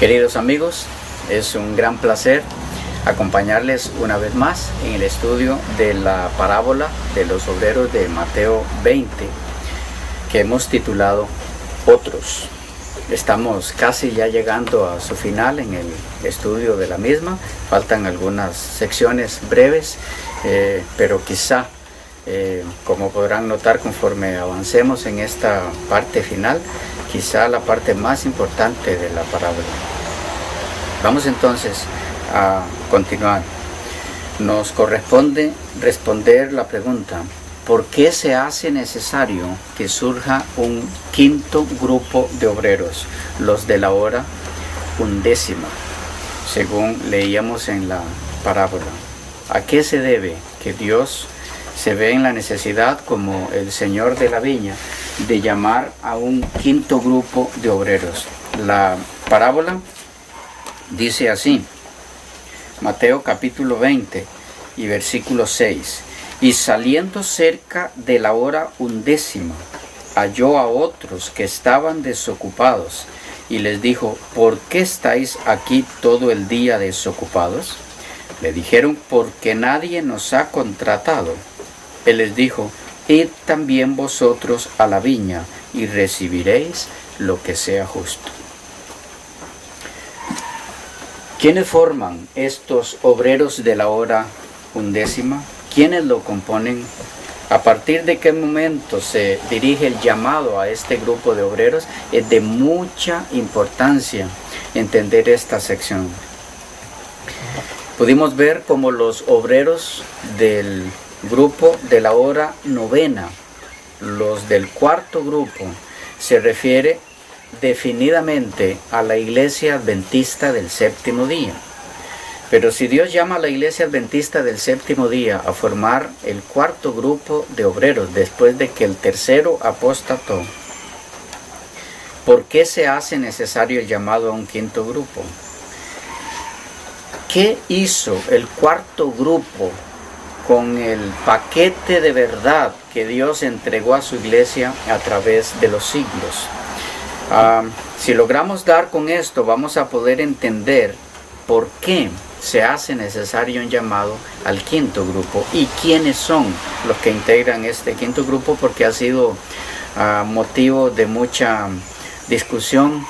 Queridos amigos, es un gran placer acompañarles una vez más en el estudio de la parábola de los obreros de Mateo 20, que hemos titulado Otros. Estamos casi ya llegando a su final en el estudio de la misma. Faltan algunas secciones breves, pero quizá, como podrán notar conforme avancemos en esta parte final, quizá la parte más importante de la parábola. Vamos entonces a continuar. Nos corresponde responder la pregunta: ¿por qué se hace necesario que surja un quinto grupo de obreros, los de la hora undécima, según leíamos en la parábola? ¿A qué se debe que Dios se ve en la necesidad, como el Señor de la viña, de llamar a un quinto grupo de obreros? La parábola dice así, Mateo capítulo 20 y versículo 6. Y saliendo cerca de la hora undécima, halló a otros que estaban desocupados, y les dijo: ¿por qué estáis aquí todo el día desocupados? Le dijeron: porque nadie nos ha contratado. Él les dijo: id también vosotros a la viña, y recibiréis lo que sea justo. ¿Quiénes forman estos obreros de la hora undécima? ¿Quiénes lo componen? ¿A partir de qué momento se dirige el llamado a este grupo de obreros? Es de mucha importancia entender esta sección. Pudimos ver cómo los obreros del grupo de la hora novena, los del cuarto grupo, se refiere definidamente a la iglesia adventista del séptimo día. Pero si Dios llama a la iglesia adventista del séptimo día a formar el cuarto grupo de obreros después de que el tercero apostató, ¿por qué se hace necesario el llamado a un quinto grupo? ¿Qué hizo el cuarto grupo con el paquete de verdad que Dios entregó a su iglesia a través de los siglos? Si logramos dar con esto, vamos a poder entender por qué se hace necesario un llamado al quinto grupo y quiénes son los que integran este quinto grupo, porque ha sido motivo de mucha discusión,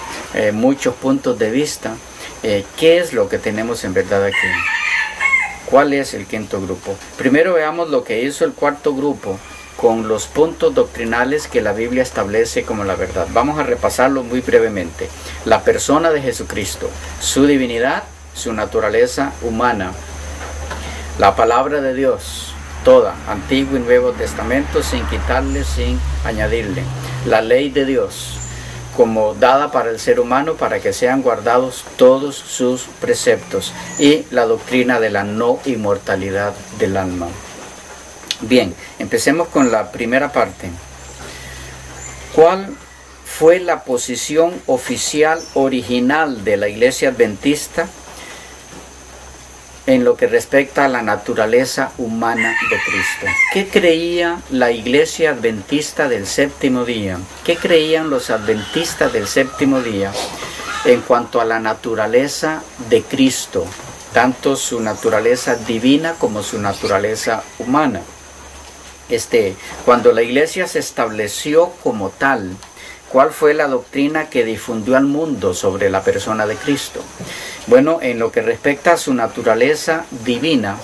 muchos puntos de vista. ¿Qué es lo que tenemos en verdad aquí? ¿Cuál es el quinto grupo? Primero veamos lo que hizo el cuarto grupo con los puntos doctrinales que la Biblia establece como la verdad. Vamos a repasarlo muy brevemente. La persona de Jesucristo, su divinidad, su naturaleza humana, la palabra de Dios, toda, Antiguo y Nuevo Testamento, sin quitarle, sin añadirle, la ley de Dios, como dada para el ser humano para que sean guardados todos sus preceptos, y la doctrina de la no inmortalidad del alma. Bien, empecemos con la primera parte. ¿Cuál fue la posición oficial original de la iglesia adventista en lo que respecta a la naturaleza humana de Cristo? ¿Qué creía la iglesia adventista del séptimo día? ¿Qué creían los adventistas del séptimo día en cuanto a la naturaleza de Cristo, tanto su naturaleza divina como su naturaleza humana? Cuando la iglesia se estableció como tal, ¿cuál fue la doctrina que difundió al mundo sobre la persona de Cristo? Bueno, en lo que respecta a su naturaleza divina,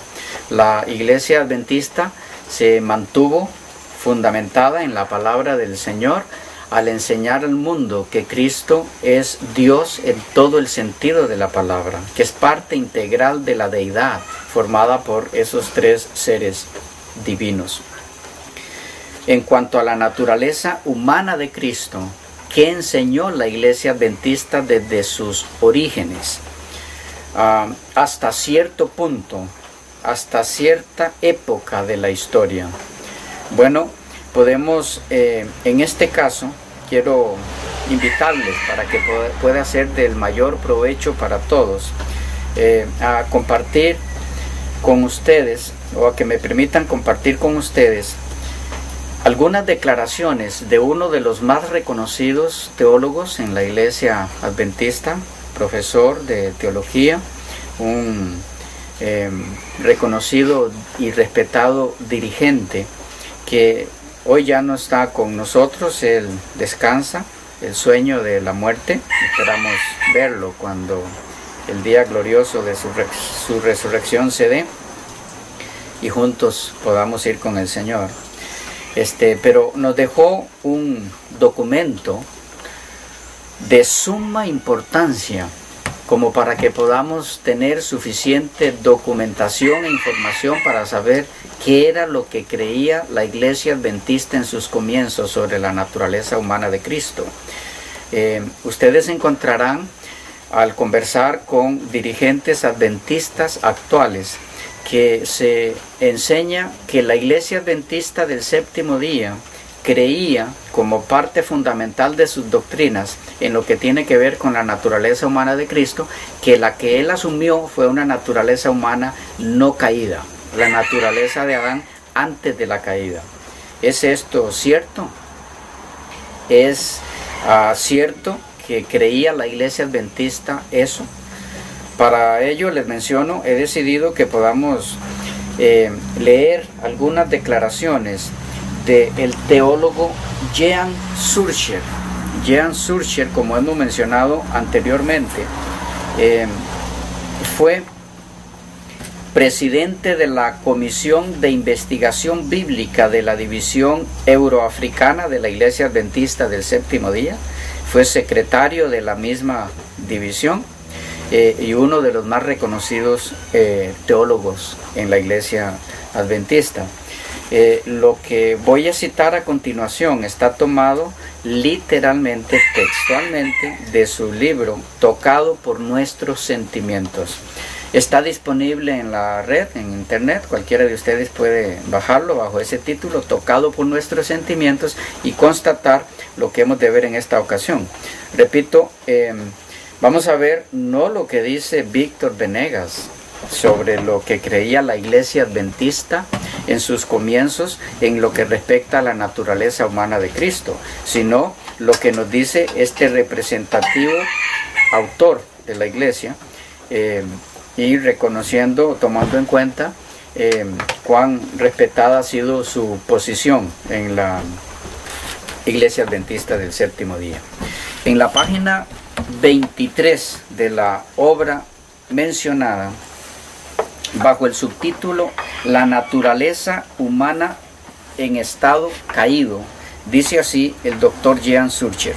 la iglesia adventista se mantuvo fundamentada en la palabra del Señor al enseñar al mundo que Cristo es Dios en todo el sentido de la palabra, que es parte integral de la deidad formada por esos tres seres divinos. En cuanto a la naturaleza humana de Cristo, ¿qué enseñó la iglesia adventista desde sus orígenes? Hasta cierto punto, hasta cierta época de la historia. Bueno, podemos, en este caso, quiero invitarles para que pueda ser del mayor provecho para todos, a compartir con ustedes, o a que me permitan compartir con ustedes algunas declaraciones de uno de los más reconocidos teólogos en la iglesia adventista, profesor de teología, un reconocido y respetado dirigente que hoy ya no está con nosotros. Él descansa el sueño de la muerte. Esperamos verlo cuando el día glorioso de su resurrección se dé y juntos podamos ir con el Señor. Pero nos dejó un documento de suma importancia como para que podamos tener suficiente documentación e información para saber qué era lo que creía la Iglesia Adventista en sus comienzos sobre la naturaleza humana de Cristo. Ustedes encontrarán, al conversar con dirigentes adventistas actuales, que se enseña que la Iglesia Adventista del Séptimo Día creía como parte fundamental de sus doctrinas en lo que tiene que ver con la naturaleza humana de Cristo, que la que él asumió fue una naturaleza humana no caída, la naturaleza de Adán antes de la caída. ¿Es esto cierto? ¿Es cierto que creía la Iglesia Adventista eso? Para ello les menciono, he decidido que podamos leer algunas declaraciones del teólogo Jean Zürcher. Jean Zürcher, como hemos mencionado anteriormente, fue presidente de la Comisión de Investigación Bíblica de la División Euroafricana de la Iglesia Adventista del Séptimo Día, fue secretario de la misma división y uno de los más reconocidos teólogos en la Iglesia Adventista. Lo que voy a citar a continuación está tomado literalmente, textualmente, de su libro Tocado por Nuestros Sentimientos. Está disponible en la red, en internet. Cualquiera de ustedes puede bajarlo bajo ese título, Tocado por Nuestros Sentimientos, y constatar lo que hemos de ver en esta ocasión. Repito, vamos a ver no lo que dice Víctor Venegas sobre lo que creía la Iglesia Adventista en sus comienzos en lo que respecta a la naturaleza humana de Cristo, sino lo que nos dice este representativo autor de la Iglesia, y reconociendo, tomando en cuenta cuán respetada ha sido su posición en la Iglesia Adventista del Séptimo Día. En la página 23 de la obra mencionada, bajo el subtítulo La naturaleza humana en estado caído, dice así el doctor Jean Zürcher: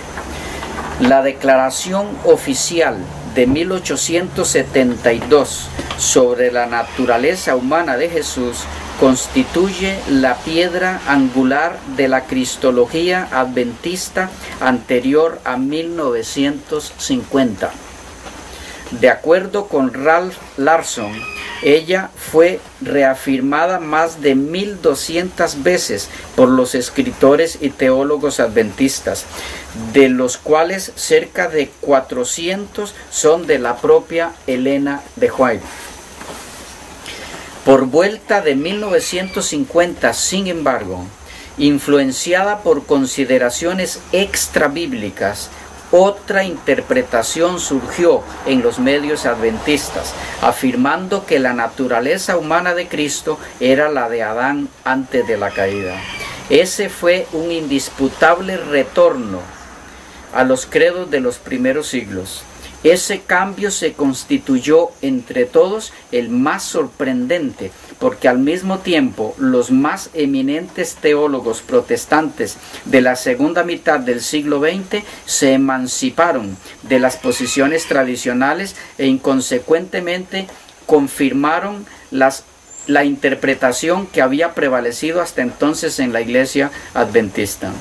la declaración oficial de 1872 sobre la naturaleza humana de Jesús constituye la piedra angular de la cristología adventista anterior a 1950. De acuerdo con Ralph Larson, ella fue reafirmada más de 1200 veces por los escritores y teólogos adventistas, de los cuales cerca de 400 son de la propia Elena de White. Por vuelta de 1950, sin embargo, influenciada por consideraciones extrabíblicas, otra interpretación surgió en los medios adventistas, afirmando que la naturaleza humana de Cristo era la de Adán antes de la caída. Ese fue un indisputable retorno a los credos de los primeros siglos. Ese cambio se constituyó entre todos el más sorprendente, porque al mismo tiempo los más eminentes teólogos protestantes de la segunda mitad del siglo XX se emanciparon de las posiciones tradicionales e inconsecuentemente confirmaron la interpretación que había prevalecido hasta entonces en la Iglesia Adventista.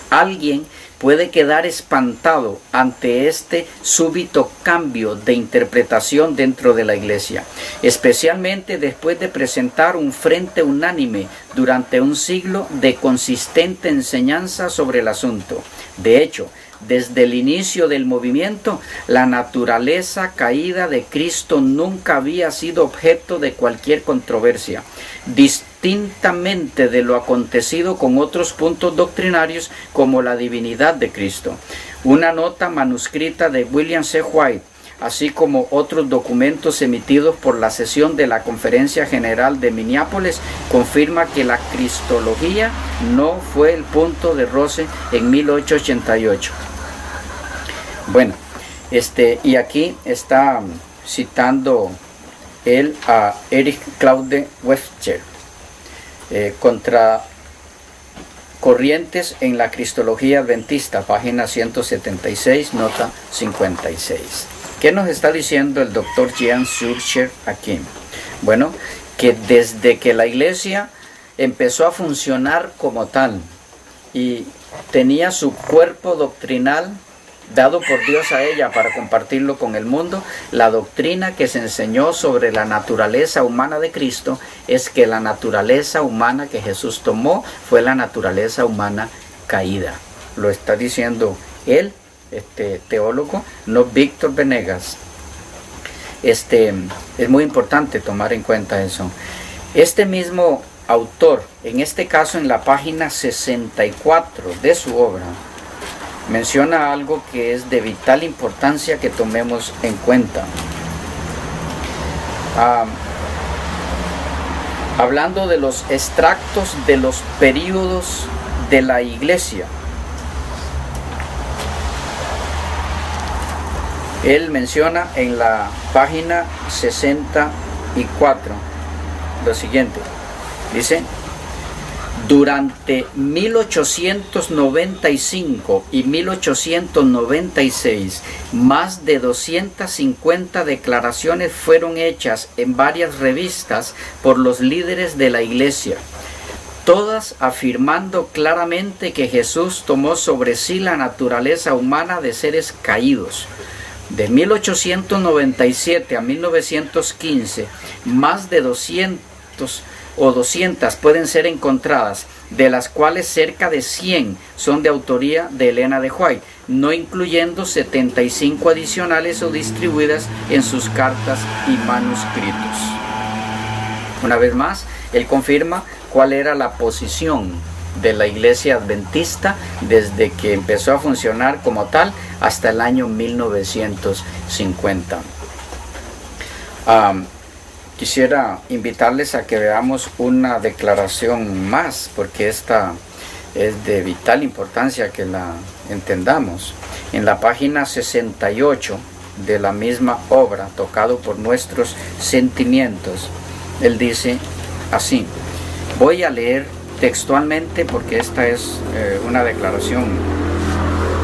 Alguien puede quedar espantado ante este súbito cambio de interpretación dentro de la Iglesia, especialmente después de presentar un frente unánime durante un siglo de consistente enseñanza sobre el asunto. De hecho, desde el inicio del movimiento, la naturaleza caída de Cristo nunca había sido objeto de cualquier controversia, distintamente de lo acontecido con otros puntos doctrinarios como la divinidad de Cristo. una nota manuscrita de William C. White, así como otros documentos emitidos por la sesión de la Conferencia General de Minneapolis, confirma que la cristología no fue el punto de roce en 1888. Bueno, y aquí está citando él a Eric Claude Webster, contra corrientes en la cristología adventista, página 176, nota 56. ¿Qué nos está diciendo el doctor Jean Schurcher aquí? Bueno, que desde que la iglesia empezó a funcionar como tal y tenía su cuerpo doctrinal dado por Dios a ella para compartirlo con el mundo, la doctrina que se enseñó sobre la naturaleza humana de Cristo es que la naturaleza humana que Jesús tomó fue la naturaleza humana caída. Lo está diciendo él, teólogo, no Víctor Venegas. Es muy importante tomar en cuenta eso. Este mismo autor, en este caso en la página 64 de su obra, menciona algo que es de vital importancia que tomemos en cuenta. Hablando de los extractos de los períodos de la iglesia, él menciona en la página 64 lo siguiente, dice: durante 1895 y 1896, más de 250 declaraciones fueron hechas en varias revistas por los líderes de la iglesia, todas afirmando claramente que Jesús tomó sobre sí la naturaleza humana de seres caídos. De 1897 a 1915, más de 200 pueden ser encontradas, de las cuales cerca de 100 son de autoría de Elena de White, no incluyendo 75 adicionales o distribuidas en sus cartas y manuscritos. Una vez más, él confirma cuál era la posición de la iglesia adventista desde que empezó a funcionar como tal hasta el año 1950. Quisiera invitarles a que veamos una declaración más, porque esta es de vital importancia que la entendamos. En la página 68 de la misma obra, Tocado por nuestros sentimientos, él dice así. Voy a leer textualmente porque esta es una declaración,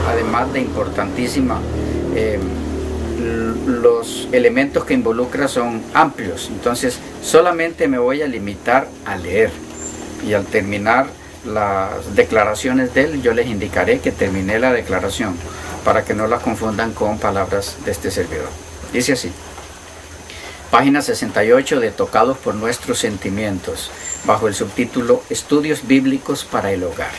además de importantísima. Los elementos que involucra son amplios, entonces solamente me voy a limitar a leer, y al terminar las declaraciones de él yo les indicaré que terminé la declaración para que no la confundan con palabras de este servidor. Dice así: página 68 de Tocados por nuestros sentimientos, bajo el subtítulo Estudios bíblicos para el hogar.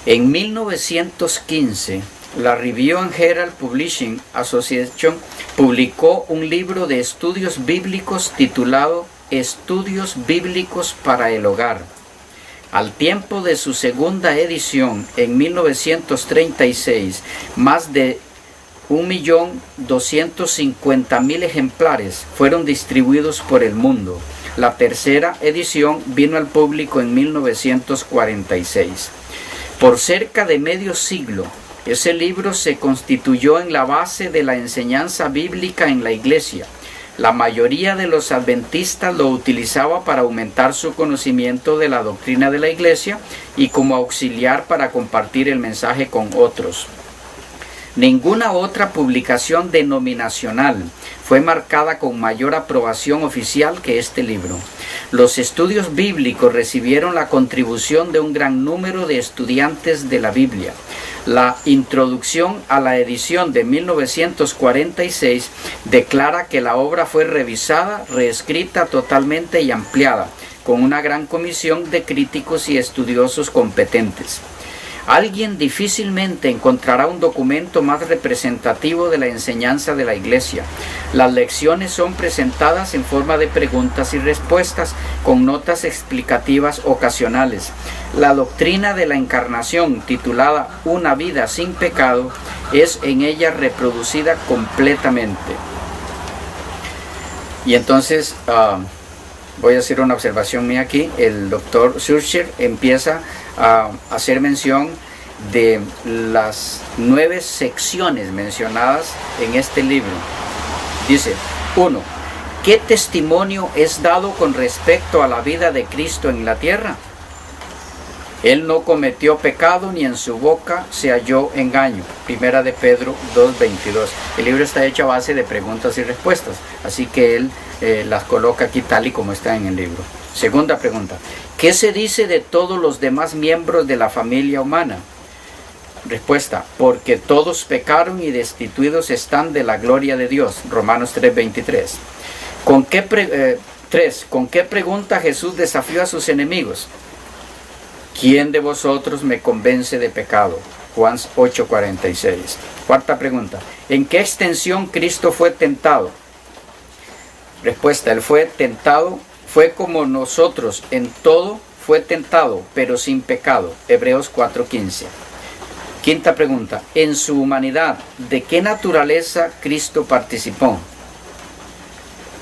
En 1915 la Review and Herald Publishing Association publicó un libro de estudios bíblicos titulado Estudios bíblicos para el hogar. Al tiempo de su segunda edición, en 1936, más de 1.250.000 ejemplares fueron distribuidos por el mundo. La tercera edición vino al público en 1946. Por cerca de medio siglo, ese libro se constituyó en la base de la enseñanza bíblica en la iglesia. La mayoría de los adventistas lo utilizaba para aumentar su conocimiento de la doctrina de la iglesia y como auxiliar para compartir el mensaje con otros. Ninguna otra publicación denominacional fue marcada con mayor aprobación oficial que este libro. Los estudios bíblicos recibieron la contribución de un gran número de estudiantes de la Biblia. La introducción a la edición de 1946 declara que la obra fue revisada, reescrita totalmente y ampliada, con una gran comisión de críticos y estudiosos competentes. Alguien difícilmente encontrará un documento más representativo de la enseñanza de la Iglesia. Las lecciones son presentadas en forma de preguntas y respuestas, con notas explicativas ocasionales. La doctrina de la encarnación, titulada Una vida sin pecado, es en ella reproducida completamente. Y entonces voy a hacer una observación mía aquí. El doctor Schurcher empieza a hacer mención de las 9 secciones mencionadas en este libro. Dice: 1. ¿Qué testimonio es dado con respecto a la vida de Cristo en la tierra? Él no cometió pecado, ni en su boca se halló engaño. Primera de Pedro 2:22. El libro está hecho a base de preguntas y respuestas, así que él las coloca aquí tal y como está en el libro. Segunda pregunta: ¿qué se dice de todos los demás miembros de la familia humana? Respuesta: porque todos pecaron y destituidos están de la gloria de Dios. Romanos 3:23. ¿Con qué pregunta Jesús desafió a sus enemigos? ¿Quién de vosotros me convence de pecado? Juan 8:46. Cuarta pregunta: ¿en qué extensión Cristo fue tentado? Respuesta: Él fue tentado, fue como nosotros, en todo fue tentado, pero sin pecado. Hebreos 4:15. Quinta pregunta: en su humanidad, ¿de qué naturaleza Cristo participó?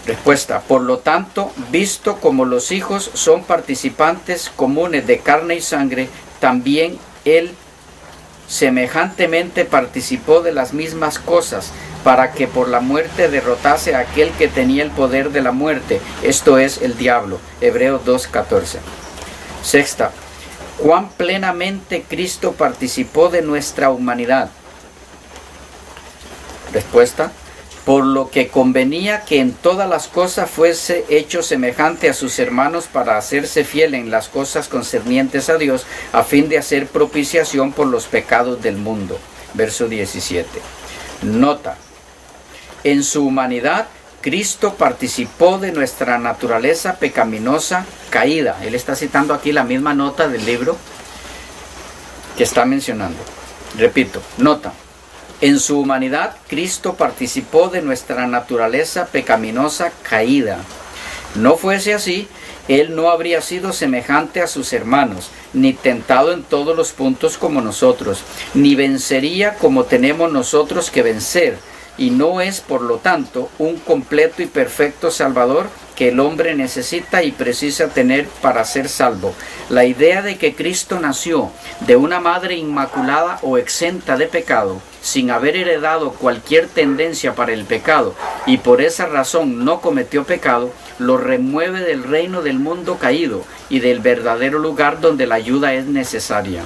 Respuesta: por lo tanto, visto como los hijos son participantes comunes de carne y sangre, también Él semejantemente participó de las mismas cosas, para que por la muerte derrotase a aquel que tenía el poder de la muerte, esto es, el diablo. Hebreos 2:14. Sexta: ¿cuán plenamente Cristo participó de nuestra humanidad? Respuesta: por lo que convenía que en todas las cosas fuese hecho semejante a sus hermanos, para hacerse fiel en las cosas concernientes a Dios, a fin de hacer propiciación por los pecados del mundo. Verso 17. Nota: en su humanidad, Cristo participó de nuestra naturaleza pecaminosa caída. Él está citando aquí la misma nota del libro que está mencionando. Repito, nota: en su humanidad, Cristo participó de nuestra naturaleza pecaminosa caída. No fuese así, Él no habría sido semejante a sus hermanos, ni tentado en todos los puntos como nosotros, ni vencería como tenemos nosotros que vencer, y no es, por lo tanto, un completo y perfecto Salvador que el hombre necesita y precisa tener para ser salvo. La idea de que Cristo nació de una madre inmaculada o exenta de pecado, sin haber heredado cualquier tendencia para el pecado, y por esa razón no cometió pecado, lo remueve del reino del mundo caído y del verdadero lugar donde la ayuda es necesaria.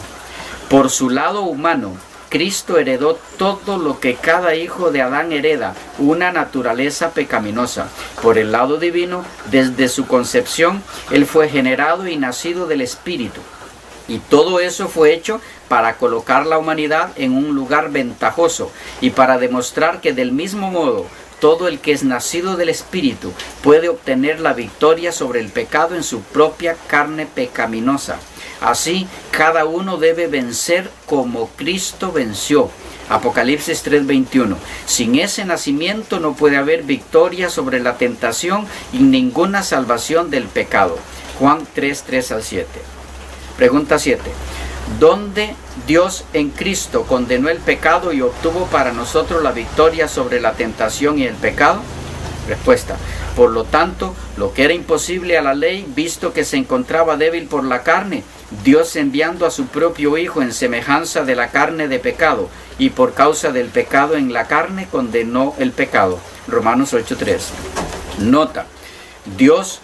Por su lado humano, Cristo heredó todo lo que cada hijo de Adán hereda, una naturaleza pecaminosa. Por el lado divino, desde su concepción, Él fue generado y nacido del Espíritu. Y todo eso fue hecho para colocar la humanidad en un lugar ventajoso y para demostrar que del mismo modo, todo el que es nacido del Espíritu puede obtener la victoria sobre el pecado en su propia carne pecaminosa. Así, cada uno debe vencer como Cristo venció. Apocalipsis 3:21. Sin ese nacimiento no puede haber victoria sobre la tentación y ninguna salvación del pecado. Juan 3:3-7. Pregunta 7. ¿Dónde Dios en Cristo condenó el pecado y obtuvo para nosotros la victoria sobre la tentación y el pecado? Respuesta: por lo tanto, lo que era imposible a la ley, visto que se encontraba débil por la carne, Dios, enviando a su propio Hijo en semejanza de la carne de pecado, y por causa del pecado en la carne, condenó el pecado. Romanos 8:3. Nota: Dios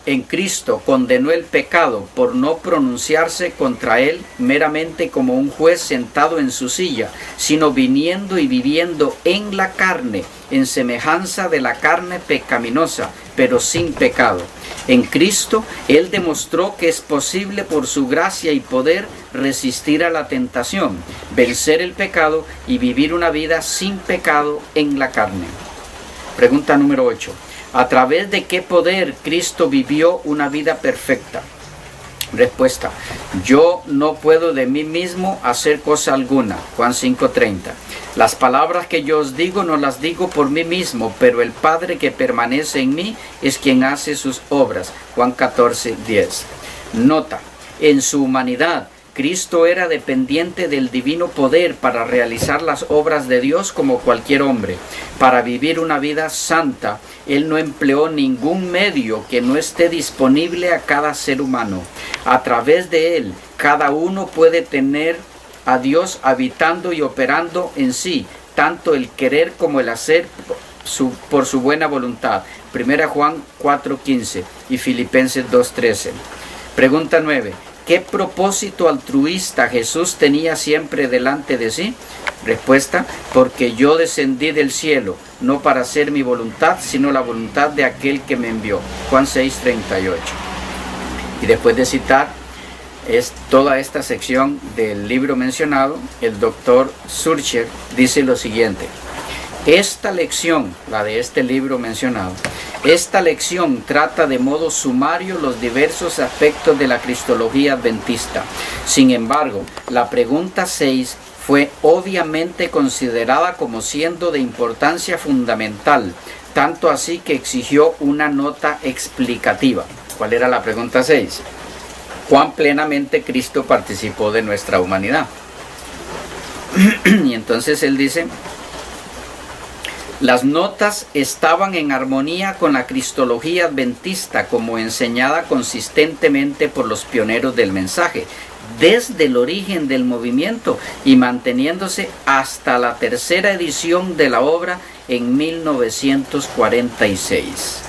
en Cristo condenó el pecado por no pronunciarse contra él meramente como un juez sentado en su silla, sino viniendo y viviendo en la carne, en semejanza de la carne pecaminosa, pero sin pecado. En Cristo, Él demostró que es posible por su gracia y poder resistir a la tentación, vencer el pecado y vivir una vida sin pecado en la carne. Pregunta número 8. ¿A través de qué poder Cristo vivió una vida perfecta? Respuesta: yo no puedo de mí mismo hacer cosa alguna. Juan 5:30. Las palabras que yo os digo no las digo por mí mismo, pero el Padre que permanece en mí es quien hace sus obras. Juan 14:10. Nota: en su humanidad, Cristo era dependiente del divino poder para realizar las obras de Dios como cualquier hombre. Para vivir una vida santa, Él no empleó ningún medio que no esté disponible a cada ser humano. A través de Él, cada uno puede tener a Dios habitando y operando en sí, tanto el querer como el hacer por su buena voluntad. 1 Juan 4:15 y Filipenses 2:13. Pregunta 9. ¿Qué propósito altruista Jesús tenía siempre delante de sí? Respuesta: porque yo descendí del cielo, no para hacer mi voluntad, sino la voluntad de aquel que me envió. Juan 6:38. Y después de citar toda esta sección del libro mencionado, el doctor Schurcher dice lo siguiente: esta lección, la de este libro mencionado, esta lección trata de modo sumario los diversos aspectos de la cristología adventista. Sin embargo, la pregunta 6 fue obviamente considerada como siendo de importancia fundamental, tanto así que exigió una nota explicativa. ¿Cuál era la pregunta 6? ¿Cuán plenamente Cristo participó de nuestra humanidad? Y entonces él dice: las notas estaban en armonía con la cristología adventista como enseñada consistentemente por los pioneros del mensaje, desde el origen del movimiento y manteniéndose hasta la tercera edición de la obra en 1946.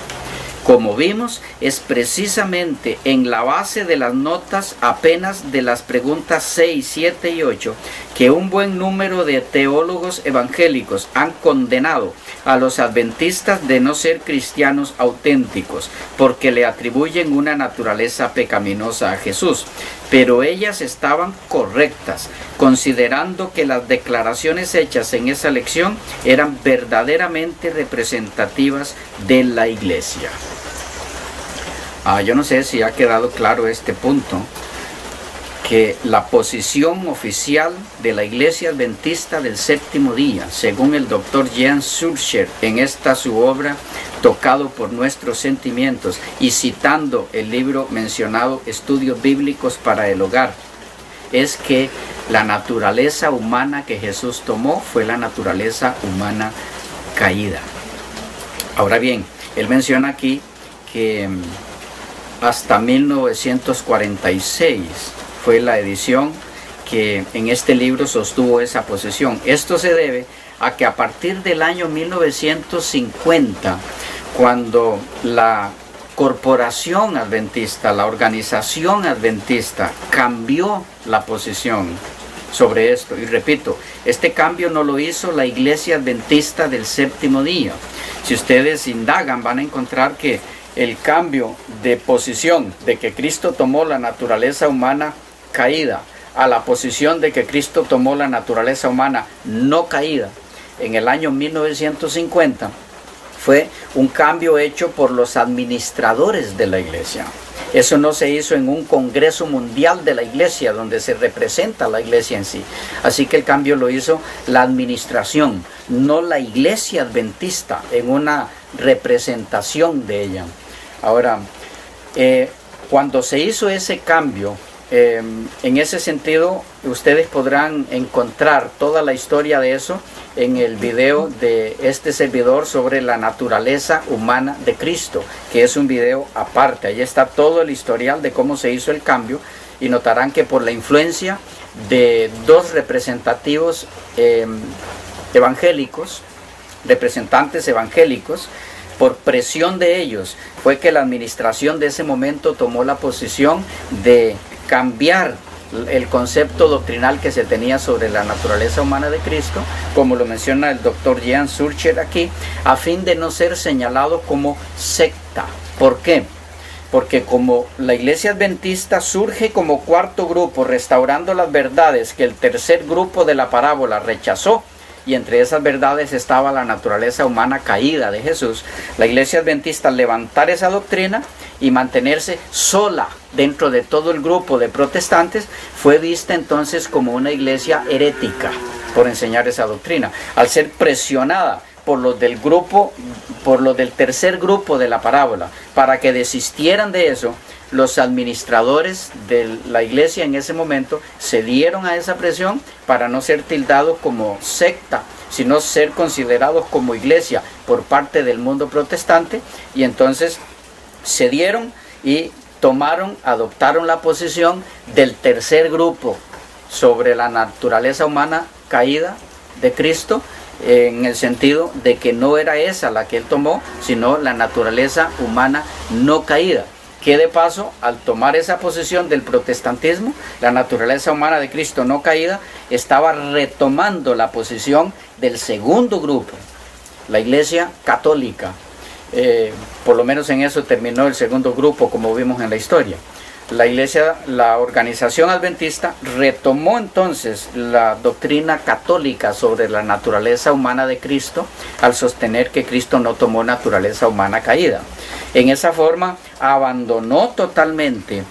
Como vimos, es precisamente en la base de las notas apenas de las preguntas 6, 7 y 8 que un buen número de teólogos evangélicos han condenado a los adventistas de no ser cristianos auténticos, porque le atribuyen una naturaleza pecaminosa a Jesús. Pero ellas estaban correctas, considerando que las declaraciones hechas en esa lección eran verdaderamente representativas de la Iglesia. Yo no sé si ha quedado claro este punto, que la posición oficial de la Iglesia Adventista del Séptimo Día, según el Dr. Jean Schurcher en esta su obra Tocado por nuestros sentimientos, y citando el libro mencionado Estudios Bíblicos para el Hogar, es que la naturaleza humana que Jesús tomó fue la naturaleza humana caída. Ahora bien, él menciona aquí que hasta 1946 fue la edición que en este libro sostuvo esa posición. Esto se debe a que a partir del año 1950, cuando la corporación adventista, la organización adventista, cambió la posición sobre esto. Y repito, este cambio no lo hizo la Iglesia Adventista del Séptimo Día. Si ustedes indagan, van a encontrar que el cambio de posición de que Cristo tomó la naturaleza humana caída a la posición de que Cristo tomó la naturaleza humana no caída en el año 1950 fue un cambio hecho por los administradores de la Iglesia. Eso no se hizo en un congreso mundial de la Iglesia donde se representa la Iglesia en sí. Así que el cambio lo hizo la administración, no la Iglesia Adventista en una representación de ella. Ahora, cuando se hizo ese cambio, en ese sentido, ustedes podrán encontrar toda la historia de eso en el video de este servidor sobre la naturaleza humana de Cristo, que es un video aparte. Ahí está todo el historial de cómo se hizo el cambio, y notarán que por la influencia de dos representativos evangélicos, representantes evangélicos, por presión de ellos, fue que la administración de ese momento tomó la posición de cambiar el concepto doctrinal que se tenía sobre la naturaleza humana de Cristo, como lo menciona el doctor Jean Schurcher aquí, a fin de no ser señalado como secta. ¿Por qué? Porque como la Iglesia Adventista surge como cuarto grupo, restaurando las verdades que el tercer grupo de la parábola rechazó, y entre esas verdades estaba la naturaleza humana caída de Jesús, la Iglesia Adventista, al levantar esa doctrina y mantenerse sola dentro de todo el grupo de protestantes, fue vista entonces como una iglesia herética por enseñar esa doctrina, al ser presionada por los del grupo, por los del tercer grupo de la parábola, para que desistieran de eso. Los administradores de la iglesia en ese momento cedieron a esa presión para no ser tildados como secta, sino ser considerados como iglesia por parte del mundo protestante, y entonces cedieron y adoptaron la posición del tercer grupo sobre la naturaleza humana caída de Cristo, en el sentido de que no era esa la que él tomó, sino la naturaleza humana no caída, que de paso, al tomar esa posición del protestantismo, la naturaleza humana de Cristo no caída estaba retomando la posición del segundo grupo, la Iglesia Católica. Por lo menos en eso terminó el segundo grupo, como vimos en la historia. La organización adventista retomó entonces la doctrina católica sobre la naturaleza humana de Cristo, al sostener que Cristo no tomó naturaleza humana caída. En esa forma abandonó totalmente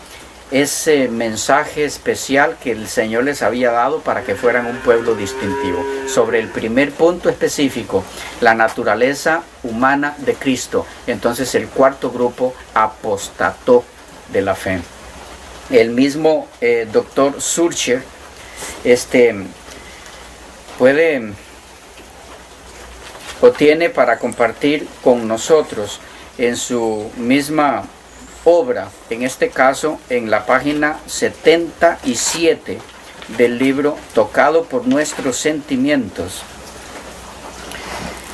ese mensaje especial que el Señor les había dado para que fueran un pueblo distintivo. Sobre el primer punto específico, la naturaleza humana de Cristo, entonces el cuarto grupo apostató de la fe. El mismo doctor Schurcher tiene para compartir con nosotros en su misma obra, en este caso en la página 77 del libro Tocado por Nuestros Sentimientos.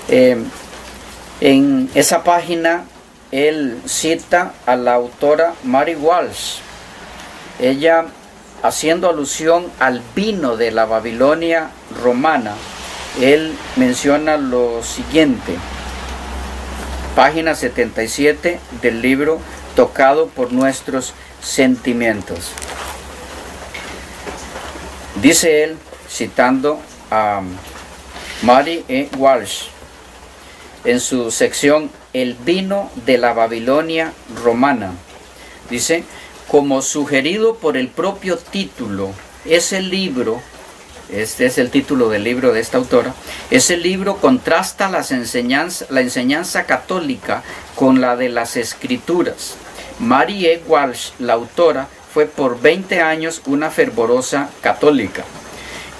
En esa página él cita a la autora Mary Walsh. Ella, haciendo alusión al vino de la Babilonia romana, él menciona lo siguiente, página 77 del libro Tocado por Nuestros Sentimientos. Dice él, citando a Mary E. Walsh, en su sección El vino de la Babilonia romana, dice: como sugerido por el propio título, ese libro, este es el título del libro de esta autora, ese libro contrasta la enseñanza católica con la de las Escrituras. Mary E. Walsh, la autora, fue por 20 años una fervorosa católica.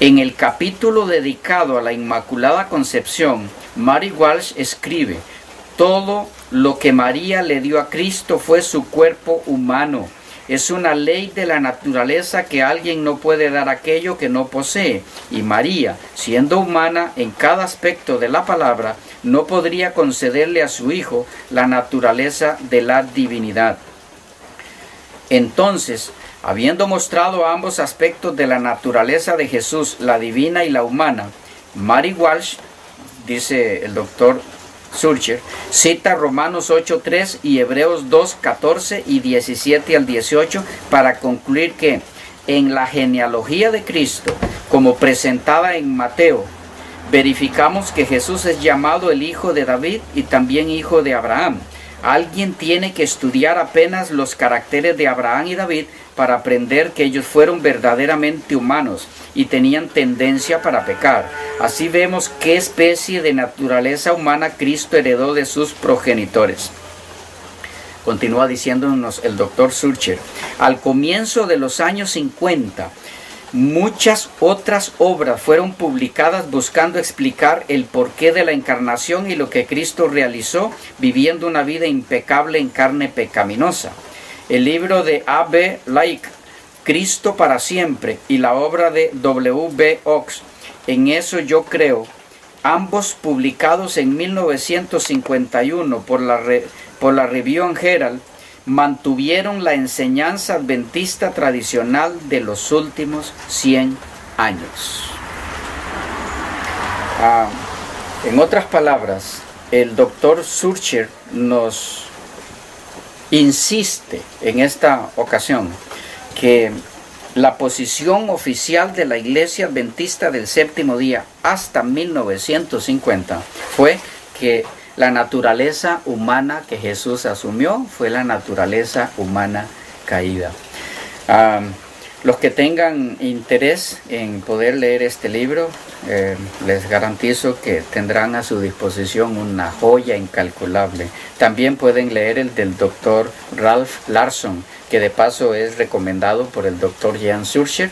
En el capítulo dedicado a la Inmaculada Concepción, Mary Walsh escribe: todo lo que María le dio a Cristo fue su cuerpo humano. Es una ley de la naturaleza que alguien no puede dar aquello que no posee, y María, siendo humana en cada aspecto de la palabra, no podría concederle a su Hijo la naturaleza de la divinidad. Entonces, habiendo mostrado ambos aspectos de la naturaleza de Jesús, la divina y la humana, Mary Walsh, dice el doctor Schurcher, cita Romanos 8:3 y Hebreos 2:14 y 17 al 18 para concluir que en la genealogía de Cristo, como presentada en Mateo, verificamos que Jesús es llamado el hijo de David y también hijo de Abraham. Alguien tiene que estudiar apenas los caracteres de Abraham y David para aprender que ellos fueron verdaderamente humanos y tenían tendencia para pecar. Así vemos qué especie de naturaleza humana Cristo heredó de sus progenitores. Continúa diciéndonos el doctor Schurcher: al comienzo de los años 50, muchas otras obras fueron publicadas buscando explicar el porqué de la encarnación y lo que Cristo realizó viviendo una vida impecable en carne pecaminosa. El libro de A.B. Lake, Cristo para siempre, y la obra de W.B. Ox, En eso yo creo, ambos publicados en 1951 por la Review and Herald, mantuvieron la enseñanza adventista tradicional de los últimos 100 años. En otras palabras, el doctor Schurcher nos insiste en esta ocasión que La posición oficial de la Iglesia Adventista del Séptimo Día hasta 1950 fue que la naturaleza humana que Jesús asumió fue la naturaleza humana caída. Los que tengan interés en poder leer este libro, les garantizo que tendrán a su disposición una joya incalculable. También pueden leer el del doctor Ralph Larson, que de paso es recomendado por el doctor Jean Surcher.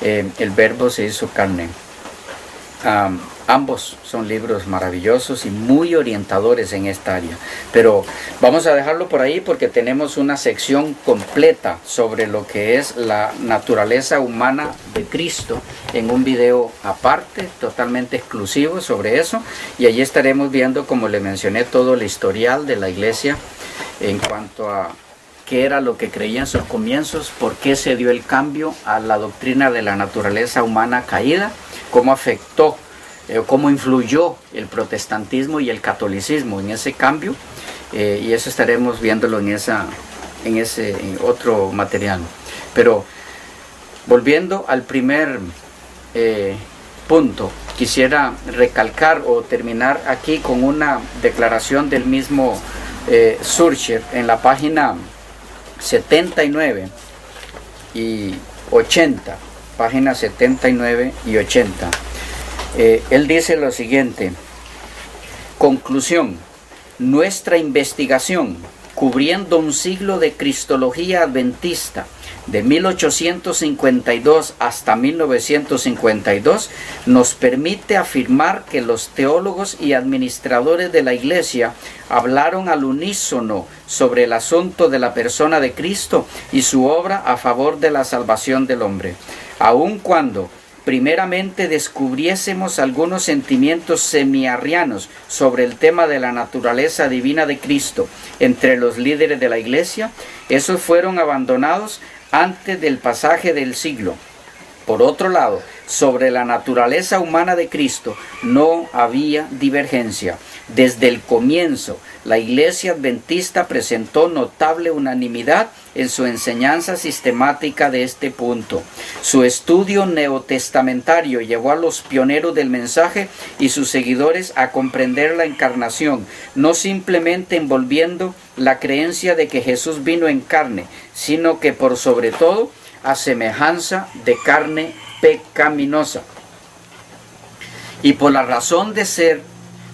El Verbo se hizo carne. Ambos son libros maravillosos y muy orientadores en esta área, pero vamos a dejarlo por ahí porque tenemos una sección completa sobre lo que es la naturaleza humana de Cristo en un video aparte, totalmente exclusivo sobre eso, y allí estaremos viendo, como le mencioné, todo el historial de la Iglesia en cuanto a qué era lo que creía en sus comienzos, por qué se dio el cambio a la doctrina de la naturaleza humana caída, cómo afectó, cómo influyó el protestantismo y el catolicismo en ese cambio, y eso estaremos viéndolo en ese otro material. Pero volviendo al primer punto, quisiera recalcar o terminar aquí con una declaración del mismo Surcher en la página 79 y 80, página 79 y 80. Él dice lo siguiente: conclusión, nuestra investigación cubriendo un siglo de cristología adventista de 1852 hasta 1952 nos permite afirmar que los teólogos y administradores de la Iglesia hablaron al unísono sobre el asunto de la persona de Cristo y su obra a favor de la salvación del hombre, aun cuando primeramente descubriésemos algunos sentimientos semiarrianos sobre el tema de la naturaleza divina de Cristo entre los líderes de la Iglesia. Esos fueron abandonados antes del pasaje del siglo. Por otro lado, sobre la naturaleza humana de Cristo no había divergencia. Desde el comienzo, la Iglesia Adventista presentó notable unanimidad en su enseñanza sistemática de este punto. Su estudio neotestamentario llevó a los pioneros del mensaje y sus seguidores a comprender la encarnación, no simplemente envolviendo la creencia de que Jesús vino en carne, sino que por sobre todo a semejanza de carne pecaminosa. Y por la razón de ser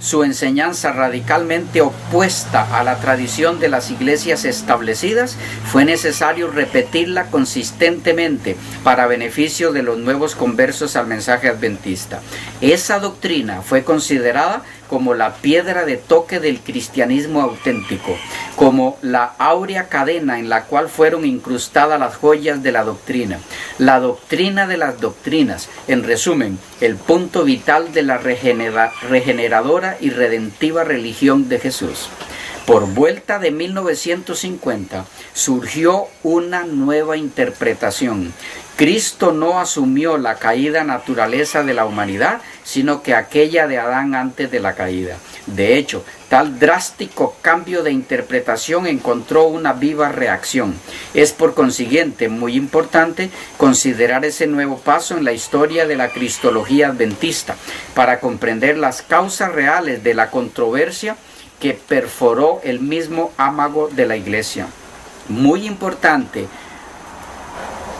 su enseñanza radicalmente opuesta a la tradición de las iglesias establecidas, fue necesario repetirla consistentemente para beneficio de los nuevos conversos al mensaje adventista. Esa doctrina fue considerada como la piedra de toque del cristianismo auténtico, como la áurea cadena en la cual fueron incrustadas las joyas de la doctrina de las doctrinas, en resumen, el punto vital de la regeneradora y redentiva religión de Jesús. Por vuelta de 1950 surgió una nueva interpretación. Cristo no asumió la caída naturaleza de la humanidad, sino que aquella de Adán antes de la caída. De hecho, tal drástico cambio de interpretación encontró una viva reacción. Es por consiguiente muy importante considerar ese nuevo paso en la historia de la cristología adventista para comprender las causas reales de la controversia que perforó el mismo ámago de la Iglesia. Muy importante,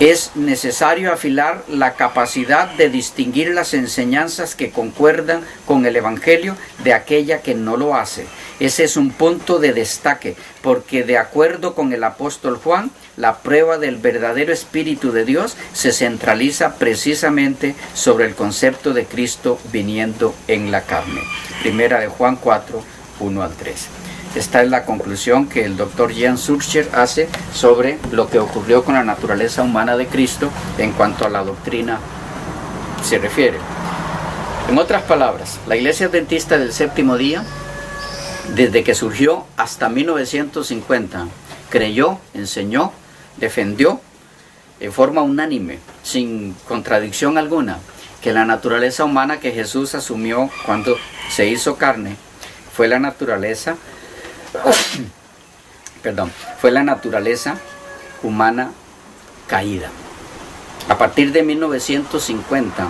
es necesario afilar la capacidad de distinguir las enseñanzas que concuerdan con el Evangelio de aquella que no lo hace. Ese es un punto de destaque, porque de acuerdo con el apóstol Juan, la prueba del verdadero Espíritu de Dios se centraliza precisamente sobre el concepto de Cristo viniendo en la carne. Primera de Juan 4, 1 al 3. Esta es la conclusión que el doctor Jean Surcher hace sobre lo que ocurrió con la naturaleza humana de Cristo en cuanto a la doctrina se refiere. En otras palabras, la Iglesia Adventista del Séptimo Día, desde que surgió hasta 1950, creyó, enseñó, defendió en forma unánime, sin contradicción alguna, que la naturaleza humana que Jesús asumió cuando se hizo carne fue la naturaleza fue la naturaleza humana caída. A partir de 1950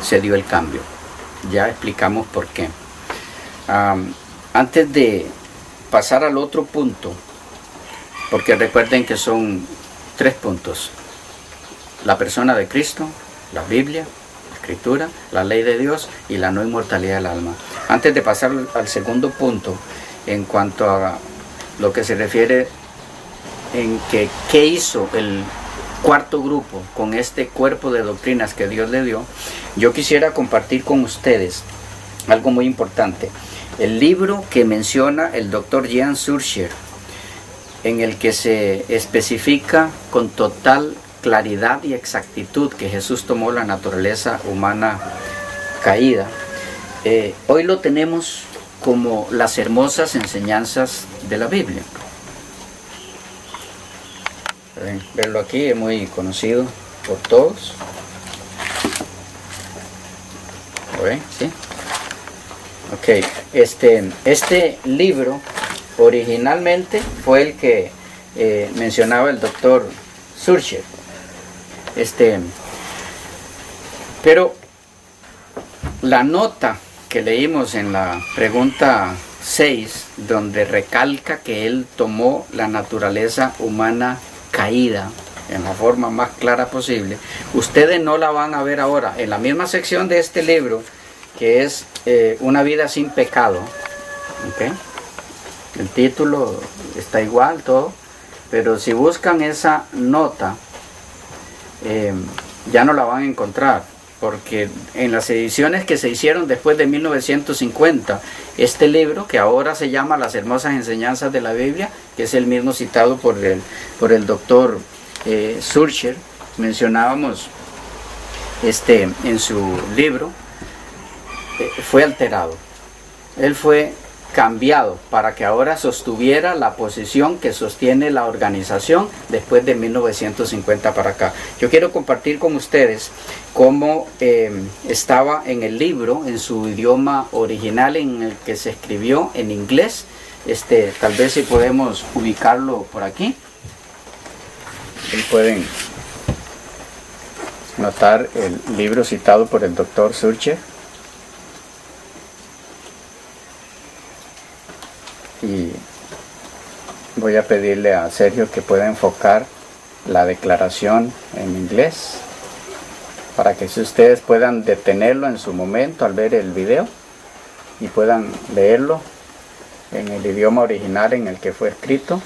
se dio el cambio. Ya explicamos por qué. Antes de pasar al otro punto, porque recuerden que son 3 puntos: la persona de Cristo, la Biblia, la Escritura, la ley de Dios y la no inmortalidad del alma. Antes de pasar al segundo punto, en cuanto a lo que se refiere en que qué hizo el cuarto grupo con este cuerpo de doctrinas que Dios le dio, yo quisiera compartir con ustedes algo muy importante. El libro que menciona el doctor Jean Schurcher, en el que se especifica con total claridad y exactitud que Jesús tomó la naturaleza humana caída, hoy lo tenemos como las hermosas enseñanzas de la Biblia. Pueden verlo aquí, es muy conocido por todos. ¿Lo ven? ¿Sí? Ok, este libro originalmente fue el que mencionaba el doctor Schurcher. Pero la nota que leímos en la pregunta 6, donde recalca que él tomó la naturaleza humana caída en la forma más clara posible, ustedes no la van a ver ahora en la misma sección de este libro, que es Una vida sin pecado. ¿Okay? El título está igual, todo, pero si buscan esa nota, ya no la van a encontrar, porque en las ediciones que se hicieron después de 1950, este libro, que ahora se llama Las hermosas enseñanzas de la Biblia, que es el mismo citado por el doctor Schurcher, mencionábamos en su libro, fue alterado. Él fue cambiado para que ahora sostuviera la posición que sostiene la organización después de 1950 para acá. Yo quiero compartir con ustedes cómo estaba en el libro, en su idioma original, en el que se escribió en inglés. Tal vez si podemos ubicarlo por aquí. Ahí pueden notar el libro citado por el doctor Schurcher. Y voy a pedirle a Sergio que pueda enfocar la declaración en inglés, para que si ustedes puedan detenerlo en su momento al ver el video y puedan leerlo en el idioma original en el que fue escrito,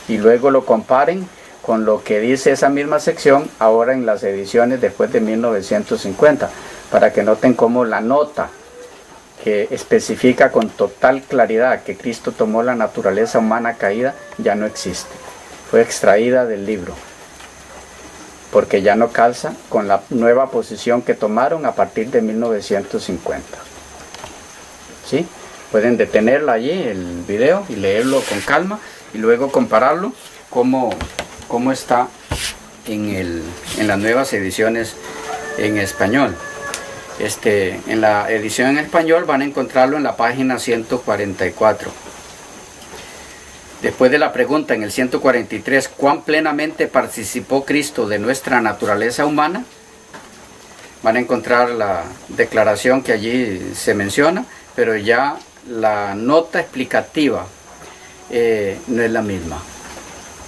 y luego lo comparen con lo que dice esa misma sección ahora en las ediciones después de 1950, para que noten cómo la nota que especifica con total claridad que Cristo tomó la naturaleza humana caída ya no existe. Fue extraída del libro, porque ya no calza con la nueva posición que tomaron a partir de 1950. ¿Sí? Pueden detenerlo allí, el video, y leerlo con calma, y luego compararlo cómo está en las nuevas ediciones en español. En la edición en español van a encontrarlo en la página 144. Después de la pregunta en el 143, ¿cuán plenamente participó Cristo de nuestra naturaleza humana? Van a encontrar la declaración que allí se menciona, pero ya la nota explicativa no es la misma.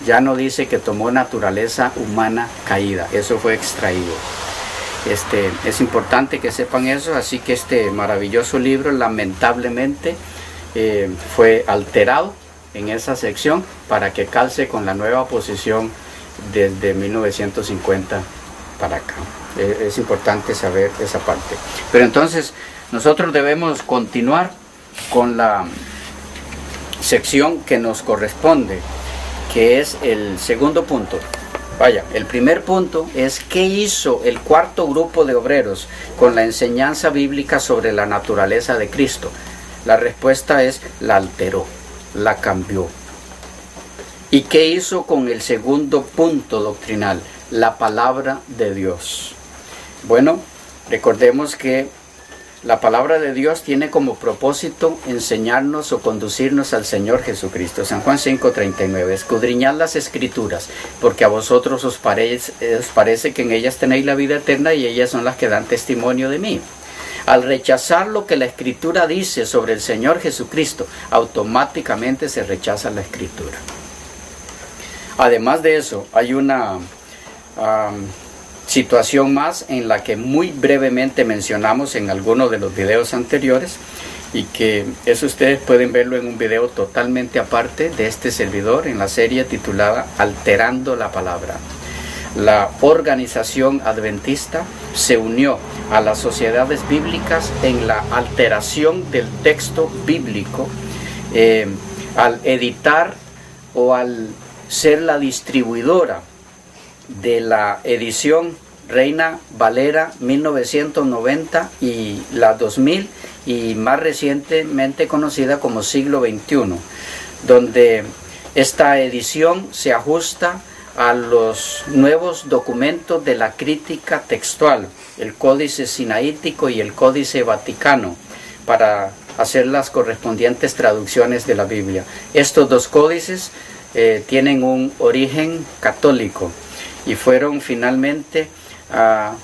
Ya no dice que tomó naturaleza humana caída, eso fue extraído. Es importante que sepan eso, así que este maravilloso libro lamentablemente fue alterado en esa sección para que calce con la nueva posición desde 1950 para acá. Es importante saber esa parte. Pero entonces nosotros debemos continuar con la sección que nos corresponde, que es el segundo punto. Vaya, el primer punto es ¿qué hizo el cuarto grupo de obreros con la enseñanza bíblica sobre la naturaleza de Cristo? La respuesta es: la alteró, la cambió. ¿Y qué hizo con el segundo punto doctrinal? La palabra de Dios. Bueno, recordemos que La palabra de Dios tiene como propósito enseñarnos o conducirnos al Señor Jesucristo. San Juan 5:39, escudriñad las Escrituras, porque a vosotros os parece que en ellas tenéis la vida eterna y ellas son las que dan testimonio de mí. Al rechazar lo que la Escritura dice sobre el Señor Jesucristo, automáticamente se rechaza la Escritura. Además de eso, hay una situación más en la que muy brevemente mencionamos en algunos de los videos anteriores, y que eso ustedes pueden verlo en un video totalmente aparte de este servidor en la serie titulada Alterando la Palabra. La organización adventista se unió a las sociedades bíblicas en la alteración del texto bíblico al editar o al ser la distribuidora de la edición Reina Valera 1990 y la 2000, y más recientemente conocida como Siglo XXI, donde esta edición se ajusta a los nuevos documentos de la crítica textual, el Códice Sinaítico y el Códice Vaticano, para hacer las correspondientes traducciones de la Biblia. Estos dos códices tienen un origen católico y fueron finalmente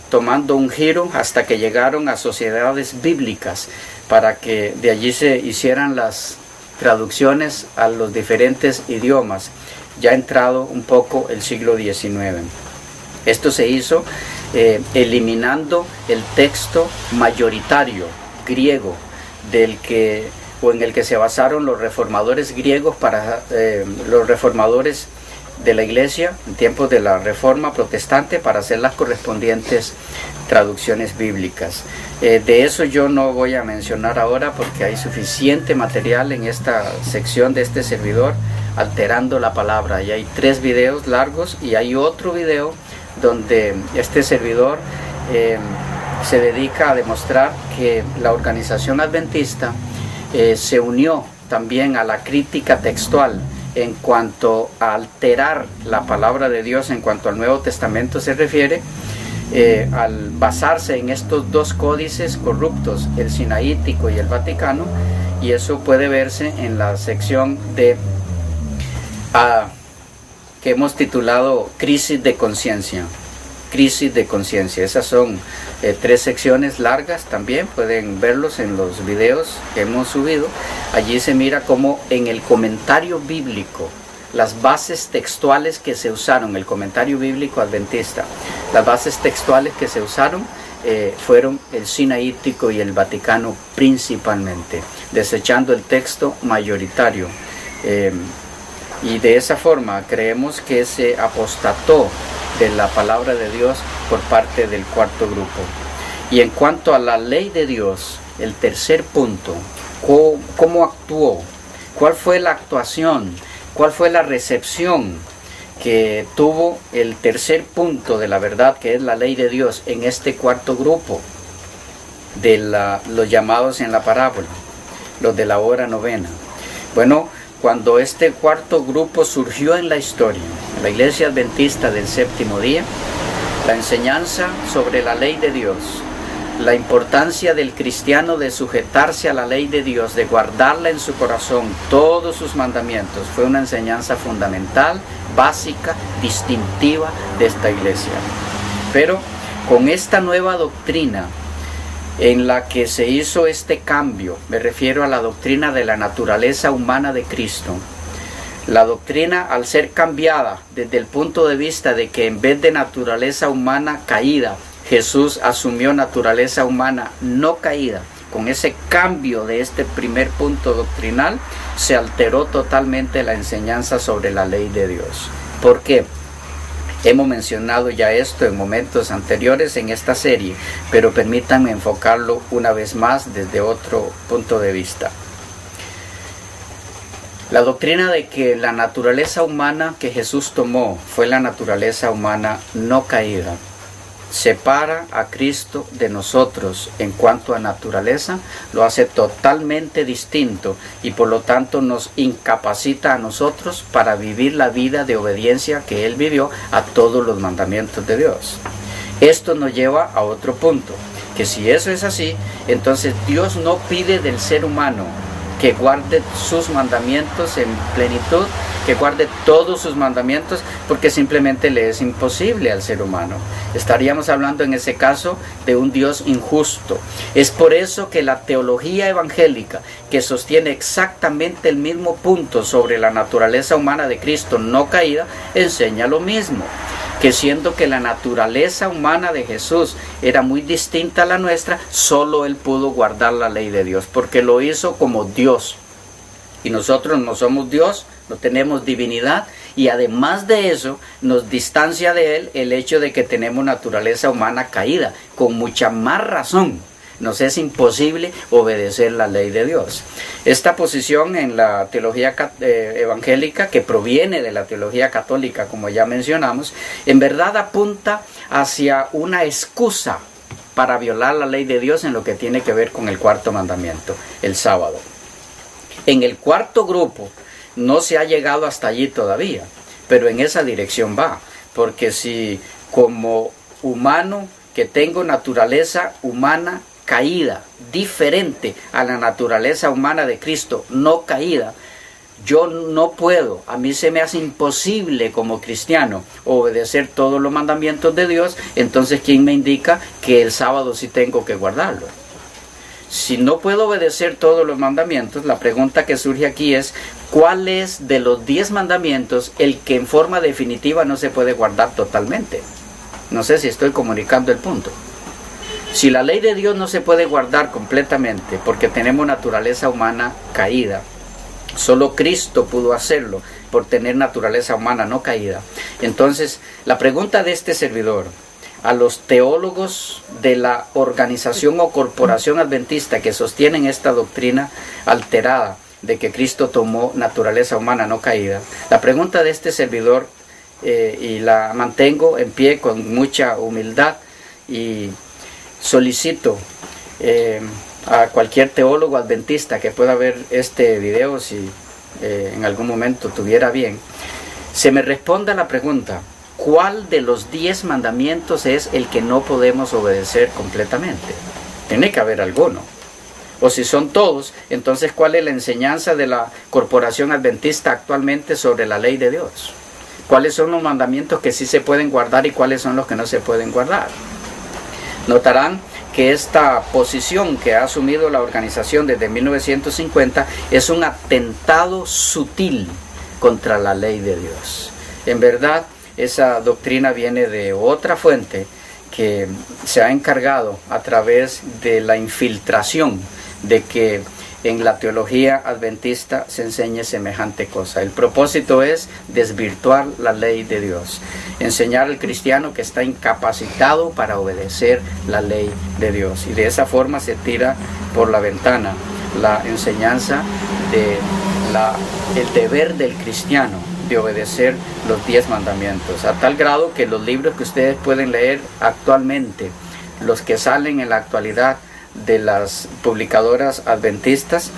tomando un giro hasta que llegaron a sociedades bíblicas, para que de allí se hicieran las traducciones a los diferentes idiomas, ya entrado un poco el siglo XIX. Esto se hizo eliminando el texto mayoritario griego en el que se basaron los reformadores griegos los reformadores de la Iglesia en tiempos de la Reforma Protestante, para hacer las correspondientes traducciones bíblicas. De eso yo no voy a mencionar ahora, porque hay suficiente material en esta sección de este servidor, Alterando la Palabra, y hay 3 videos largos, y hay otro video donde este servidor se dedica a demostrar que la organización adventista se unió también a la crítica textual en cuanto a alterar la palabra de Dios en cuanto al Nuevo Testamento se refiere, al basarse en estos dos códices corruptos, el Sinaítico y el Vaticano, y eso puede verse en la sección que hemos titulado Crisis de Conciencia. Crisis de conciencia. Esas son 3 secciones largas, también pueden verlos en los videos que hemos subido. Allí se mira cómo en el comentario bíblico, las bases textuales que se usaron, el comentario bíblico adventista, las bases textuales que se usaron fueron el Sinaítico y el Vaticano principalmente, desechando el texto mayoritario. Y de esa forma creemos que se apostató de la palabra de Dios por parte del cuarto grupo. Y en cuanto a la ley de Dios, el tercer punto, ¿cómo actuó? ¿Cuál fue la actuación? ¿Cuál fue la recepción que tuvo el tercer punto de la verdad, que es la ley de Dios, en este cuarto grupo de los llamados en la parábola, los de la hora novena? Bueno, cuando este cuarto grupo surgió en la historia, la Iglesia Adventista del Séptimo Día, la enseñanza sobre la ley de Dios, la importancia del cristiano de sujetarse a la ley de Dios, de guardarla en su corazón, todos sus mandamientos, fue una enseñanza fundamental, básica, distintiva de esta iglesia. Pero con esta nueva doctrina en la que se hizo este cambio, me refiero a la doctrina de la naturaleza humana de Cristo. La doctrina, al ser cambiada desde el punto de vista de que en vez de naturaleza humana caída, Jesús asumió naturaleza humana no caída, con ese cambio de este primer punto doctrinal, se alteró totalmente la enseñanza sobre la ley de Dios. ¿Por qué? Hemos mencionado ya esto en momentos anteriores en esta serie, pero permítanme enfocarlo una vez más desde otro punto de vista. La doctrina de que la naturaleza humana que Jesús tomó fue la naturaleza humana no caída, separa a Cristo de nosotros en cuanto a naturaleza, lo hace totalmente distinto y por lo tanto nos incapacita a nosotros para vivir la vida de obediencia que Él vivió a todos los mandamientos de Dios. Esto nos lleva a otro punto. que si eso es así, entonces Dios no pide del ser humano que guarde sus mandamientos en plenitud, que guarde todos sus mandamientos, porque simplemente le es imposible al ser humano. Estaríamos hablando en ese caso de un Dios injusto. Es por eso que la teología evangélica, que sostiene exactamente el mismo punto sobre la naturaleza humana de Cristo no caída, enseña lo mismo, que siendo que la naturaleza humana de Jesús era muy distinta a la nuestra, solo Él pudo guardar la ley de Dios, porque lo hizo como Dios. Y nosotros no somos Dios, no tenemos divinidad, y además de eso, nos distancia de Él el hecho de que tenemos naturaleza humana caída. Con mucha más razón, nos es imposible obedecer la ley de Dios. Esta posición en la teología evangélica, que proviene de la teología católica, como ya mencionamos, en verdad apunta hacia una excusa para violar la ley de Dios en lo que tiene que ver con el cuarto mandamiento, el sábado. En el cuarto grupo no se ha llegado hasta allí todavía, pero en esa dirección va, porque si como humano que tengo naturaleza humana caída, diferente a la naturaleza humana de Cristo no caída, yo no puedo, a mí se me hace imposible como cristiano obedecer todos los mandamientos de Dios, entonces ¿quién me indica que el sábado sí tengo que guardarlo? Si no puedo obedecer todos los mandamientos, la pregunta que surge aquí es, ¿cuál es de los 10 mandamientos el que en forma definitiva no se puede guardar totalmente? No sé si estoy comunicando el punto. Si la ley de Dios no se puede guardar completamente porque tenemos naturaleza humana caída, solo Cristo pudo hacerlo por tener naturaleza humana no caída. Entonces, la pregunta de este servidor a los teólogos de la organización o corporación adventista que sostienen esta doctrina alterada de que Cristo tomó naturaleza humana no caída, la pregunta de este servidor, y la mantengo en pie con mucha humildad, y solicito a cualquier teólogo adventista que pueda ver este video, si en algún momento tuviera bien, se me responda la pregunta: ¿cuál de los 10 mandamientos es el que no podemos obedecer completamente? Tiene que haber alguno. O si son todos, entonces ¿cuál es la enseñanza de la corporación adventista actualmente sobre la ley de Dios? ¿Cuáles son los mandamientos que sí se pueden guardar y cuáles son los que no se pueden guardar? Notarán que esta posición que ha asumido la organización desde 1950 es un atentado sutil contra la ley de Dios. En verdad, esa doctrina viene de otra fuente que se ha encargado a través de la infiltración de que en la teología adventista se enseñe semejante cosa. El propósito es desvirtuar la ley de Dios, enseñar al cristiano que está incapacitado para obedecer la ley de Dios, y de esa forma se tira por la ventana la enseñanza de el deber del cristiano de obedecer los 10 mandamientos, a tal grado que los libros que ustedes pueden leer actualmente, los que salen en la actualidad de las publicadoras adventistas,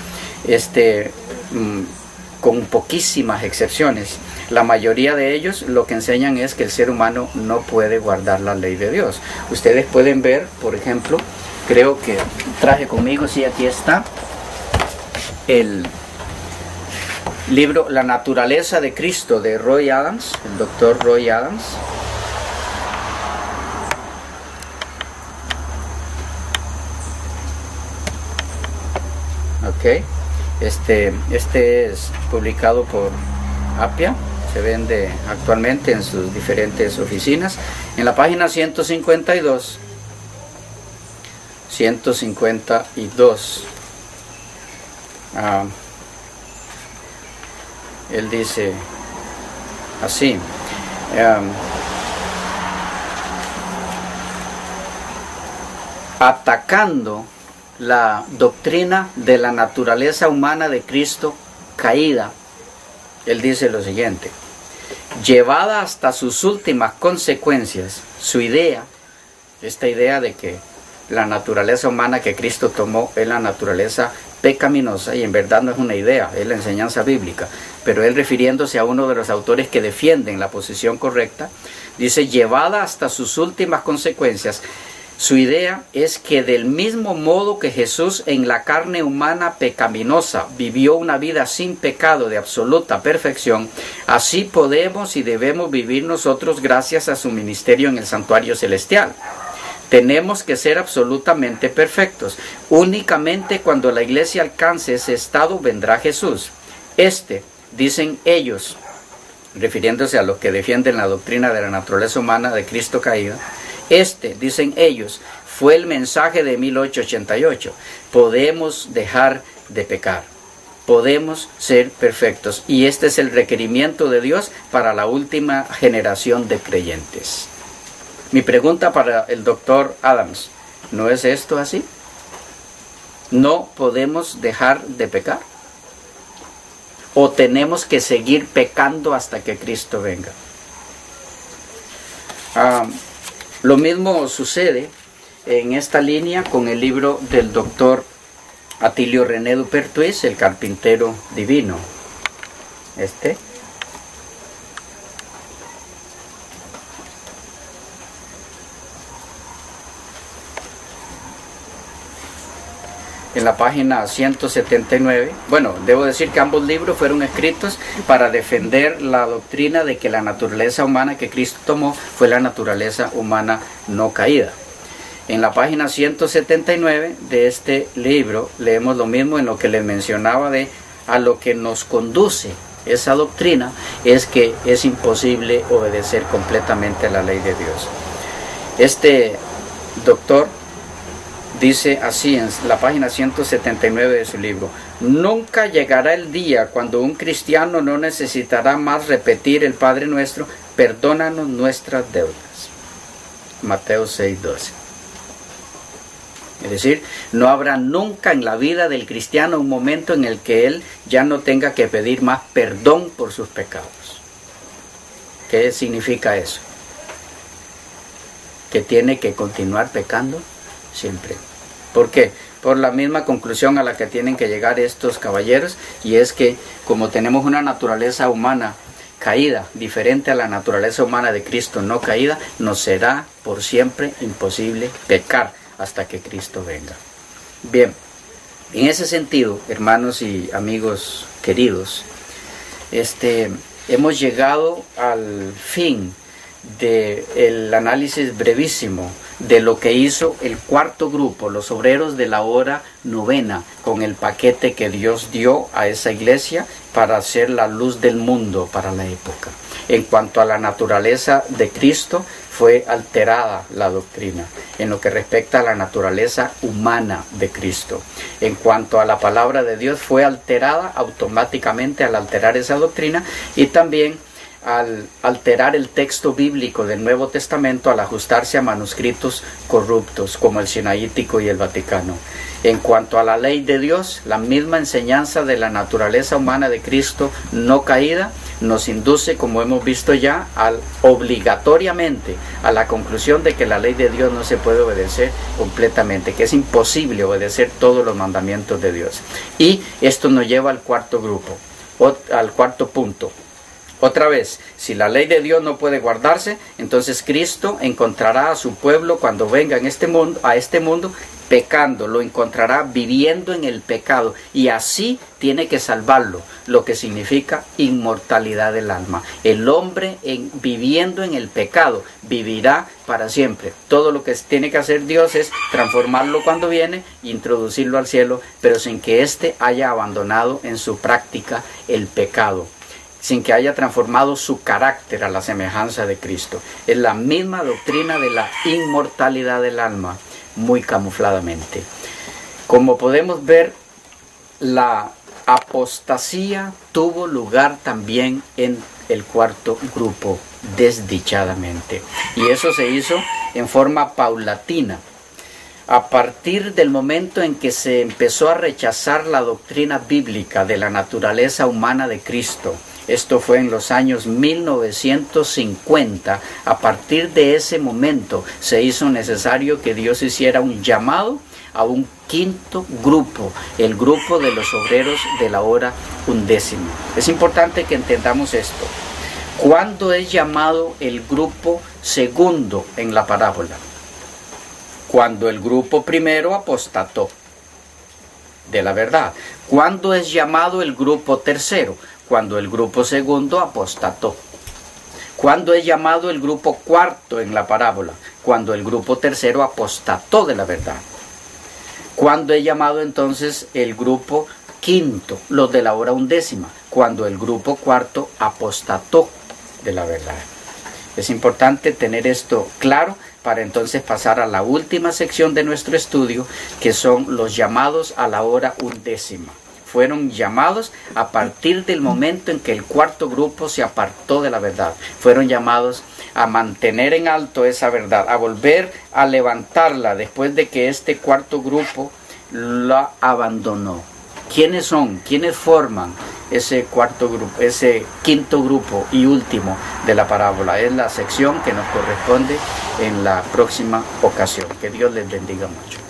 con poquísimas excepciones, la mayoría de ellos lo que enseñan es que el ser humano no puede guardar la ley de Dios. Ustedes pueden ver, por ejemplo, creo que traje conmigo, sí, aquí está, el libro La naturaleza de Cristo de Roy Adams, el doctor Roy Adams. Ok, este es publicado por Apia, se vende actualmente en sus diferentes oficinas. En la página 152, él dice así: atacando la doctrina de la naturaleza humana de Cristo caída, él dice lo siguiente: llevada hasta sus últimas consecuencias, su idea, esta idea de que la naturaleza humana que Cristo tomó es la naturaleza pecaminosa, y en verdad no es una idea, es la enseñanza bíblica, pero él, refiriéndose a uno de los autores que defienden la posición correcta, dice: llevada hasta sus últimas consecuencias, Su idea es que del mismo modo que Jesús en la carne humana pecaminosa vivió una vida sin pecado de absoluta perfección, así podemos y debemos vivir nosotros gracias a su ministerio en el santuario celestial. Tenemos que ser absolutamente perfectos. Únicamente cuando la iglesia alcance ese estado vendrá Jesús. Dicen ellos, refiriéndose a los que defienden la doctrina de la naturaleza humana de Cristo caído, dicen ellos, fue el mensaje de 1888. Podemos dejar de pecar. Podemos ser perfectos. Y este es el requerimiento de Dios para la última generación de creyentes. Mi pregunta para el doctor Adams, ¿no es esto así? ¿No podemos dejar de pecar? ¿O tenemos que seguir pecando hasta que Cristo venga? Lo mismo sucede en esta línea con el libro del doctor Atilio René Dupertuis, El carpintero divino. En la página 179, debo decir que ambos libros fueron escritos para defender la doctrina de que la naturaleza humana que Cristo tomó fue la naturaleza humana no caída. En la página 179 de este libro leemos lo mismo en lo que les mencionaba de a lo que nos conduce esa doctrina es que es imposible obedecer completamente a la ley de Dios. Este doctor dice así en la página 179 de su libro: nunca llegará el día cuando un cristiano no necesitará más repetir el Padre Nuestro, perdónanos nuestras deudas. Mateo 6:12. Es decir, no habrá nunca en la vida del cristiano un momento en el que él ya no tenga que pedir más perdón por sus pecados. ¿Qué significa eso? Que tiene que continuar pecando siempre. ¿Por qué? Por la misma conclusión a la que tienen que llegar estos caballeros, y es que como tenemos una naturaleza humana caída, diferente a la naturaleza humana de Cristo no caída, nos será por siempre imposible pecar hasta que Cristo venga. Bien, en ese sentido, hermanos y amigos queridos, hemos llegado al fin del análisis brevísimo de lo que hizo el cuarto grupo, los obreros de la hora novena, con el paquete que Dios dio a esa iglesia para ser la luz del mundo para la época. En cuanto a la naturaleza de Cristo, fue alterada la doctrina en lo que respecta a la naturaleza humana de Cristo. En cuanto a la palabra de Dios, fue alterada automáticamente al alterar esa doctrina, y también al alterar el texto bíblico del Nuevo Testamento al ajustarse a manuscritos corruptos como el Sinaítico y el Vaticano. En cuanto a la ley de Dios, la misma enseñanza de la naturaleza humana de Cristo no caída nos induce, como hemos visto ya, obligatoriamente a la conclusión de que la ley de Dios no se puede obedecer completamente, que es imposible obedecer todos los mandamientos de Dios. Y esto nos lleva al cuarto grupo, al cuarto punto. Otra vez, si la ley de Dios no puede guardarse, entonces Cristo encontrará a su pueblo cuando venga a este mundo pecando, lo encontrará viviendo en el pecado, y así tiene que salvarlo, lo que significa inmortalidad del alma. El hombre viviendo en el pecado vivirá para siempre. Todo lo que tiene que hacer Dios es transformarlo cuando viene e introducirlo al cielo, pero sin que éste haya abandonado en su práctica el pecado, sin que haya transformado su carácter a la semejanza de Cristo. Es la misma doctrina de la inmortalidad del alma, muy camufladamente. Como podemos ver, la apostasía tuvo lugar también en el cuarto grupo, desdichadamente. Y eso se hizo en forma paulatina. A partir del momento en que se empezó a rechazar la doctrina bíblica de la naturaleza humana de Cristo, esto fue en los años 1950, a partir de ese momento se hizo necesario que Dios hiciera un llamado a un quinto grupo, el grupo de los obreros de la hora undécima. Es importante que entendamos esto. ¿Cuándo es llamado el grupo segundo en la parábola? Cuando el grupo primero apostató de la verdad. ¿Cuándo es llamado el grupo tercero? Cuando el grupo segundo apostató. ¿Cuándo es llamado el grupo cuarto en la parábola? Cuando el grupo tercero apostató de la verdad. ¿Cuándo es llamado entonces el grupo quinto, los de la hora undécima? Cuando el grupo cuarto apostató de la verdad. Es importante tener esto claro para entonces pasar a la última sección de nuestro estudio, que son los llamados a la hora undécima. Fueron llamados a partir del momento en que el cuarto grupo se apartó de la verdad. Fueron llamados a mantener en alto esa verdad, a volver a levantarla después de que este cuarto grupo la abandonó. ¿Quiénes son? ¿Quiénes forman ese cuarto grupo, ese quinto grupo y último de la parábola? Es la sección que nos corresponde en la próxima ocasión. Que Dios les bendiga mucho.